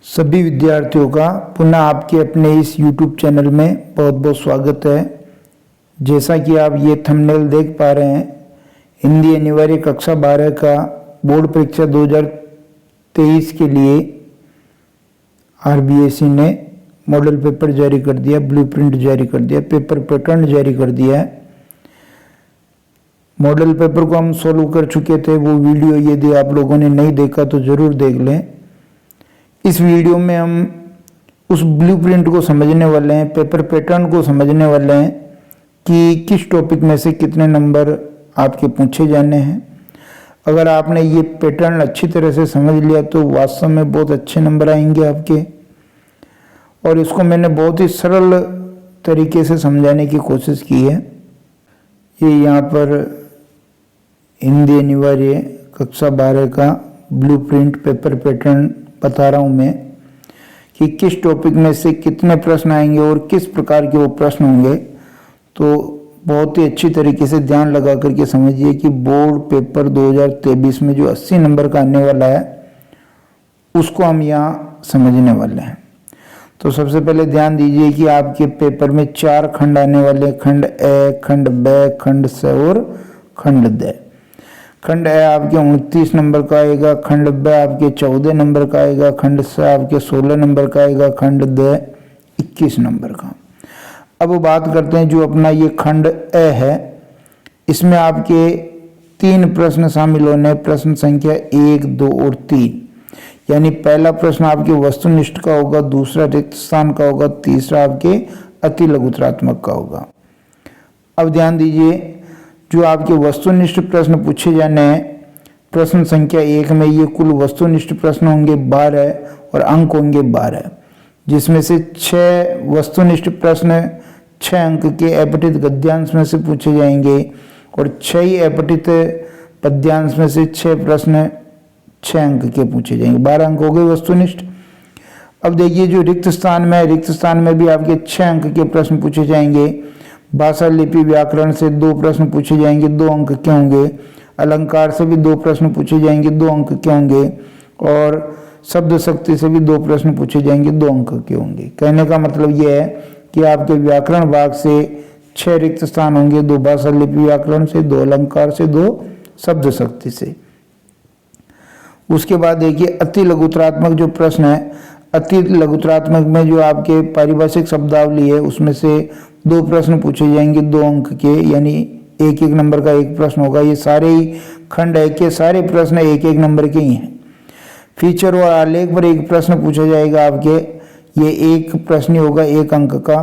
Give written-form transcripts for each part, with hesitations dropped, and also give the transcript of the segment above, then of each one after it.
सभी विद्यार्थियों का पुनः आपके अपने इस YouTube चैनल में बहुत बहुत स्वागत है। जैसा कि आप ये थंबनेल देख पा रहे हैं, हिंदी अनिवार्य कक्षा 12 का बोर्ड परीक्षा 2023 के लिए RBSE ने मॉडल पेपर जारी कर दिया, ब्लूप्रिंट जारी कर दिया, पेपर पैटर्न जारी कर दिया है। मॉडल पेपर को हम सॉल्व कर चुके थे, वो वीडियो यदि आप लोगों ने नहीं देखा तो ज़रूर देख लें। इस वीडियो में हम उस ब्लूप्रिंट को समझने वाले हैं, पेपर पैटर्न को समझने वाले हैं कि किस टॉपिक में से कितने नंबर आपके पूछे जाने हैं। अगर आपने ये पैटर्न अच्छी तरह से समझ लिया तो वास्तव में बहुत अच्छे नंबर आएंगे आपके। और इसको मैंने बहुत ही सरल तरीके से समझाने की कोशिश की है। ये यहाँ पर हिंदी अनिवार्य कक्षा 12 का ब्लूप्रिंट पेपर पैटर्न बता रहा हूँ मैं कि किस टॉपिक में से कितने प्रश्न आएंगे और किस प्रकार के वो प्रश्न होंगे। तो बहुत ही अच्छी तरीके से ध्यान लगा करके समझिए कि बोर्ड पेपर 2023 में जो 80 नंबर का आने वाला है उसको हम यहाँ समझने वाले हैं। तो सबसे पहले ध्यान दीजिए कि आपके पेपर में 4 खंड आने वाले, खंड ए, खंड ब, खंड स और खंड द। खंड ए आपके 29 नंबर का आएगा, खंड ब आपके 14 नंबर का आएगा, खंड स आपके 16 नंबर का आएगा, खंड द 21 नंबर का। अब बात करते हैं जो अपना ये खंड ए है, इसमें आपके 3 प्रश्न शामिल होने, प्रश्न संख्या 1, 2 और 3। यानी पहला प्रश्न आपके वस्तुनिष्ठ का होगा, दूसरा रिक्त स्थान का होगा, तीसरा आपके अति लघुत्रात्मक का होगा। अब ध्यान दीजिए, जो आपके वस्तुनिष्ठ प्रश्न पूछे जाने हैं, प्रश्न संख्या 1 में ये कुल वस्तुनिष्ठ प्रश्न होंगे 12 और अंक होंगे 12, जिसमें से 6 वस्तुनिष्ठ प्रश्न 6 अंक के अपठित गद्यांश में से पूछे जाएंगे और 6 ही अपठित पद्यांश में से 6 प्रश्न 6 अंक के पूछे जाएंगे। 12 अंक हो गए वस्तुनिष्ठ। अब देखिए जो रिक्त स्थान में है, रिक्त स्थान में भी आपके 6 अंक के प्रश्न पूछे जाएंगे। भाषा, लिपि, व्याकरण से 2 प्रश्न पूछे जाएंगे, 2 अंक के होंगे। अलंकार से भी 2 प्रश्न पूछे जाएंगे, 2 अंक के होंगे। और शब्द शक्ति से भी 2 प्रश्न पूछे जाएंगे, 2 अंक के होंगे। कहने का मतलब यह है कि आपके व्याकरण भाग से 6 रिक्त स्थान होंगे, 2 भाषा लिपि व्याकरण से, 2 अलंकार से, 2 शब्द शक्ति से। उसके बाद देखिए अति लघुत्रात्मक जो प्रश्न है, अति लघुत्रात्मक में जो आपके पारिभाषिक शब्दावली है उसमें से 2 प्रश्न पूछे जाएंगे, 2 अंक के, यानी 1-1 नंबर का एक प्रश्न होगा। ये सारे ही खंड है के सारे प्रश्न 1-1 नंबर के ही हैं। फीचर और आलेख पर 1 प्रश्न पूछा जाएगा आपके, ये 1 प्रश्न ही होगा 1 अंक का।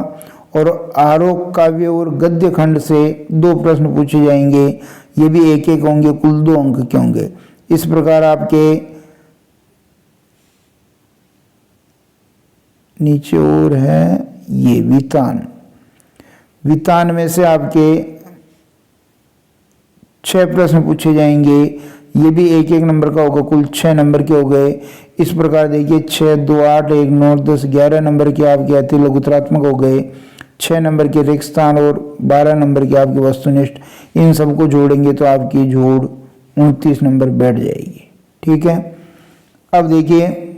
और आरोप, काव्य और गद्य खंड से 2 प्रश्न पूछे जाएंगे, ये भी 1-1 होंगे, कुल 2 अंक के होंगे। इस प्रकार आपके नीचे और है ये वितान। वितान में से आपके 6 प्रश्न पूछे जाएंगे, ये भी 1-1 नंबर का होगा, कुल 6 नंबर के हो गए। इस प्रकार देखिए 6, 2, 8, 1, 9, 10, 11 नंबर के आपके अति लघुत्रात्मक हो गए, 6 नंबर के रिक्त स्थान और 12 नंबर के आपके वस्तुनिष्ठ। इन सबको जोड़ेंगे तो आपकी जोड़ 29 नंबर बैठ जाएगी। ठीक है। अब देखिए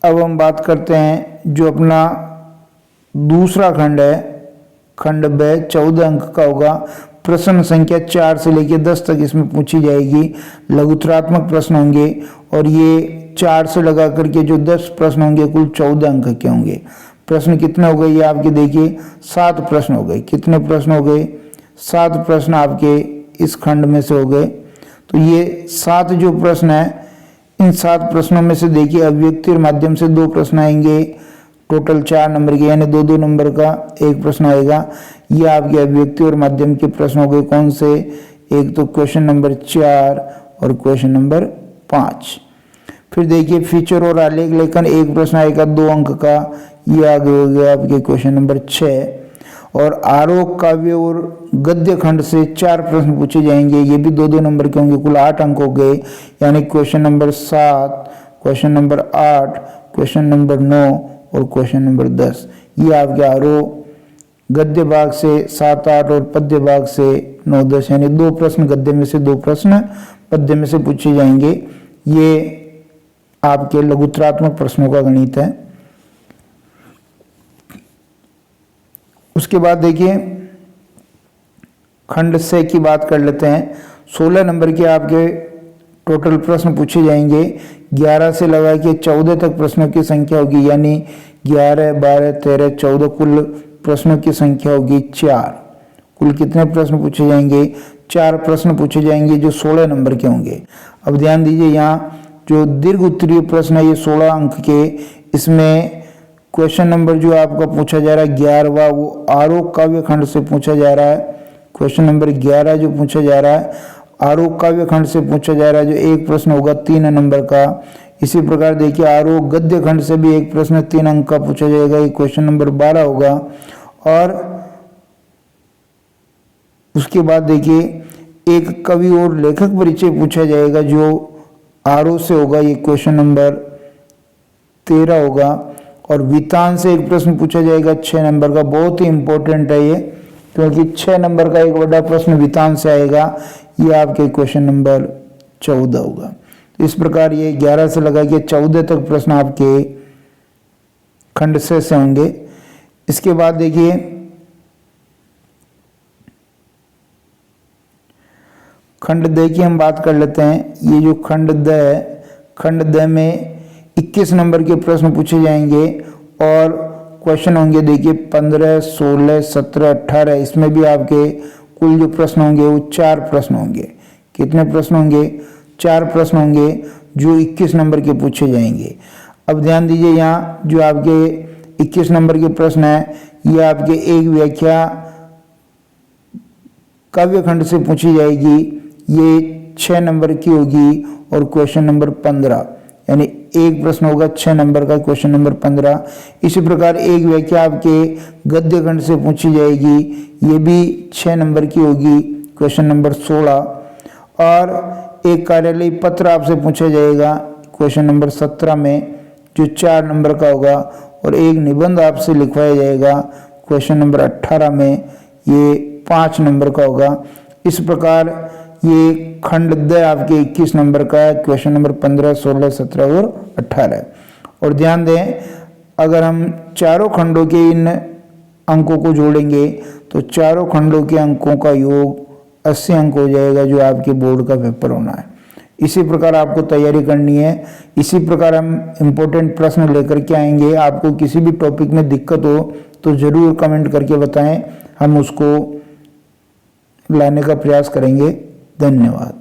अब हम बात करते हैं जो अपना दूसरा खंड है, खंड ब 14 अंक का होगा। प्रश्न संख्या 4 से लेकर 10 तक इसमें पूछी जाएगी, लघुत्रात्मक प्रश्न होंगे। और ये 4 से लगा करके जो 10 प्रश्न होंगे कुल 14 अंक के होंगे। प्रश्न कितने हो गए ये आपके देखिए 7 प्रश्न हो गए। कितने प्रश्न हो गए? 7 प्रश्न आपके इस खंड में से हो गए। तो ये 7 जो प्रश्न है, इन 7 प्रश्नों में से देखिए अभिव्यक्ति और माध्यम से 2 प्रश्न आएंगे, टोटल 4 नंबर के, यानी 2-2 नंबर का 1 प्रश्न आएगा। ये आपके अभिव्यक्ति और माध्यम के प्रश्न हो गए। कौन से? एक तो क्वेश्चन नंबर 4 और क्वेश्चन नंबर 5। फिर देखिए फीचर और आलेख लेखन 1 प्रश्न आएगा 2 अंक का, ये आगे हो गया आपके क्वेश्चन नंबर 6। और आरोप, काव्य और गद्य खंड से 4 प्रश्न पूछे जाएंगे, ये भी 2-2 नंबर के होंगे, कुल 8 अंक हो गए। यानी question number 7, question number 8, question number 9 और क्वेश्चन नंबर 10। ये आपके आरोप, गद्य भाग से 7, 8 और पद्य भाग से 9, 10 यानी 2 प्रश्न गद्य में से 2 प्रश्न पद्य में से पूछे जाएंगे। ये आपके लघुत्तरात्मक प्रश्नों का गणित है। उसके बाद देखिए खंड से की बात कर लेते हैं। 16 नंबर के आपके टोटल प्रश्न पूछे जाएंगे। 11 से लगा के 14 तक प्रश्नों की संख्या होगी, यानी 11, 12, 13, 14 कुल प्रश्नों की संख्या होगी 4। कुल कितने प्रश्न पूछे जाएंगे? 4 प्रश्न पूछे जाएंगे जो 16 नंबर के होंगे। अब ध्यान दीजिए, यहाँ जो दीर्घ उत्तरीय प्रश्न है ये 16 अंक के, इसमें क्वेश्चन नंबर जो आपका पूछा जा रहा है 11वां, वो आरोप काव्य खंड से पूछा जा रहा है। क्वेश्चन नंबर 11 जो पूछा जा रहा है आरोप काव्य खंड से पूछा जा रहा है, जो एक प्रश्न होगा 3 नंबर का। इसी प्रकार देखिए आरोप गद्य खंड से भी एक प्रश्न 3 अंक का पूछा जाएगा, ये क्वेश्चन नंबर 12 होगा। और उसके बाद देखिए एक कवि और लेखक परिचय पूछा जाएगा जो आरोप से होगा, ये क्वेश्चन नंबर 13 होगा। और वितान से एक प्रश्न पूछा जाएगा 6 नंबर का, बहुत ही इंपॉर्टेंट है ये, क्योंकि 6 नंबर का एक बड़ा प्रश्न वितान से आएगा, ये आपके क्वेश्चन नंबर 14 होगा। तो इस प्रकार ये 11 से लगा के 14 तक प्रश्न आपके खंड से होंगे। इसके बाद देखिए खंड द की हम बात कर लेते हैं। ये जो खंड द है, खंड द में 21 नंबर के प्रश्न पूछे जाएंगे और क्वेश्चन होंगे देखिए 15, 16, 17, 18। इसमें भी आपके कुल जो प्रश्न होंगे वो 4 प्रश्न होंगे। कितने प्रश्न होंगे? 4 प्रश्न होंगे जो 21 नंबर के पूछे जाएंगे। अब ध्यान दीजिए, यहाँ जो आपके 21 नंबर के प्रश्न है ये आपके एक व्याख्या काव्य खंड से पूछी जाएगी, ये 6 नंबर की होगी। और क्वेश्चन नंबर 15 यानी एक प्रश्न होगा 6 नंबर का, क्वेश्चन नंबर 15। इसी प्रकार एक व्याख्या आपके गद्य खंड से पूछी जाएगी, ये भी 6 नंबर की होगी, क्वेश्चन नंबर 16। और एक कार्यालय पत्र आपसे पूछा जाएगा क्वेश्चन नंबर 17 में, जो 4 नंबर का होगा। और एक निबंध आपसे लिखवाया जाएगा क्वेश्चन नंबर 18 में, ये 5 नंबर का होगा। इस प्रकार ये खंड द आपके 21 नंबर का है, क्वेश्चन नंबर 15, 16, 17 और 18। और ध्यान दें, अगर हम चारों खंडों के इन अंकों को जोड़ेंगे तो चारों खंडों के अंकों का योग 80 अंक हो जाएगा, जो आपके बोर्ड का पेपर होना है। इसी प्रकार आपको तैयारी करनी है। इसी प्रकार हम इम्पोर्टेंट प्रश्न लेकर के आएंगे। आपको किसी भी टॉपिक में दिक्कत हो तो ज़रूर कमेंट करके बताएं, हम उसको लाने का प्रयास करेंगे। धन्यवाद।